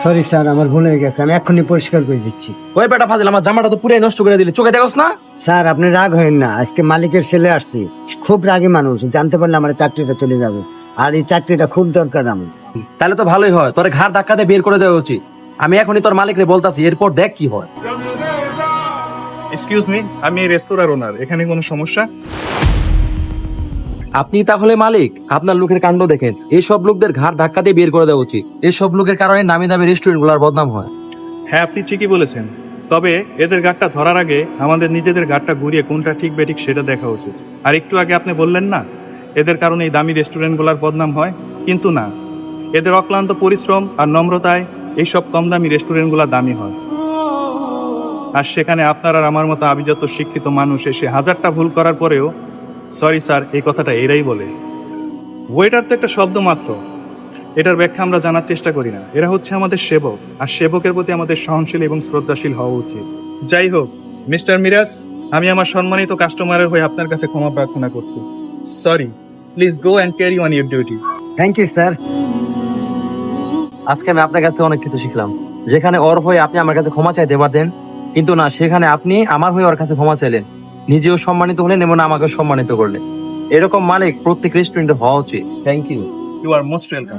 Sorry sir, আমার ভুল হয়ে গেছে, আমি এক্ষুনি পরিষ্কার করে দিচ্ছি। ওই বেটা ফাজিল, আমার জামাটা তো পুরাই নষ্ট করে দিলি, চোখে দেখোস না? স্যার আপনি রাগ হয়েন না, আজকে মালিকের ছেলে আসছে, খুব রাগী মানুষ, জানতে পারলে আমার চাকরিটা চলে যাবে, আর এই চাকরিটা খুব দরকার আমার। তাহলে তো ভালোই হয়, তোর ঘাড় ধাক্কা দিয়ে বের করে দেওয়া উচিত। আমি এখনই তোর মালিকরে বলতাছি, এরপর দেখ কি হয়। এক্সকিউজ মি, আমি এই রেস্তোরাঁর ওনার। এখানে কোনো সমস্যা? আপনি তাহলে মালিক? আপনার লোকের কাণ্ড দেখেন, এইসব লোকদের ঘাড় ধাক্কা দিয়ে বের করে দেওয়া উচিত। এইসব লোকের কারণে নামি দামি রেস্টুরেন্ট গুলার বদনাম হয়। হ্যাঁ, আপনি ঠিকই বলেছেন, তবে এদের গাড়টা ধরার আগে আমাদের নিজেদের গাড়টা ঘুরিয়ে কোনটা ঠিক বেঠিক সেটা দেখা উচিত। আর একটু আগে আপনি বললেন না এদের কারণে এই দামি রেস্টুরেন্টগুলোর বদনাম হয়, কিন্তু না, এদের অক্লান্ত পরিশ্রম আর নম্রতায় এইসব কম দামি রেস্টুরেন্টগুলো দামি হয়। আর সেখানে আপনার আর আমার মতো আভিজাত শিক্ষিত মানুষ এসে হাজারটা ভুল করার পরেও সরি স্যার এই কথাটা এরাই বলে। ওয়েটার তো একটা শব্দ মাত্র, এটার ব্যাখ্যা আমরা জানার চেষ্টা করি না। এরা হচ্ছে আমাদের সেবক, আর সেবকের প্রতি আমাদের সহনশীল এবং শ্রদ্ধাশীল হওয়া উচিত। যাই হোক মিস্টার মিরাজ, আমি আমার সম্মানিত কাস্টমারের হয়ে আপনার কাছে ক্ষমা প্রার্থনা করছি। Sorry, please go and carry on your duty. Thank you sir. আজকে আমি আপনার কাছে অনেক কিছু শিখলাম। যেখানে ওর হয়ে আপনি আমার কাছে ক্ষমা চাইতে পারতেন, কিন্তু না, সেখানে আপনি আমার হয়ে ওর কাছে ক্ষমা চাইলেন, নিজেও সম্মানিত হলেন এবং আমাকে সম্মানিত করলেন। এরকম মালিক প্রত্যেক রেস্টুরেন্টে হওয়া উচিত। Thank you. You are most welcome.